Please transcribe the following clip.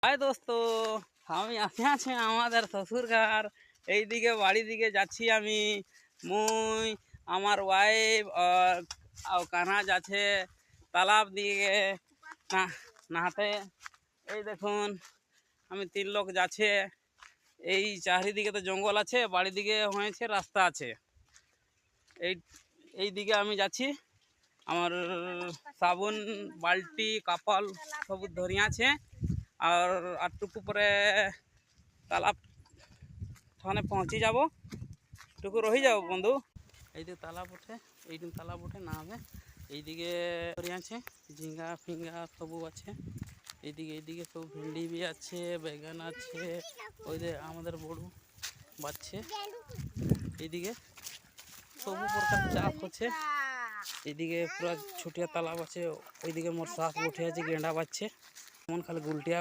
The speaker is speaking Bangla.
হাই দোস্ত, আমি আছি আমাদের শ্বশুর ঘর। এইদিকে বাড়ি দিকে যাচ্ছি আমি। মুই আমার ওয়াইফ আর কানা যাচ্ছে তালাব দিকে নাহাতে। এই দেখুন আমি 3 লোক যাচ্ছে। এই চারিদিকে তো জঙ্গল আছে, বাড়ি দিকে হয়েছে রাস্তা আছে। এই দিকে আমি যাচ্ছি। আমার সাবুন বাল্টি কাপল সব ধরি আছে। আর আটটুকু পরে তালাব থানে পৌঁছে যাব, টুকু রহি যাব বন্ধু। এইদিকে তালাব উঠে, এইদিন তালাব উঠে না হবে। এইদিকে আছে ঝিঙ্গা ফিঙ্গা সবু আছে। এইদিকে সব ভেন্ডি বি আছে, বেগুন আছে। ওই যে আমাদের বড় বাচ্চে এইদিকে সবু প্রকার চাষ হচ্ছে। এইদিকে পুরো ছোটিয়া তালাব আছে। ওইদিকে মোর শাক উঠে আছে, গেঁডা বাচ্ছে। এমন খালি গুলটিয়া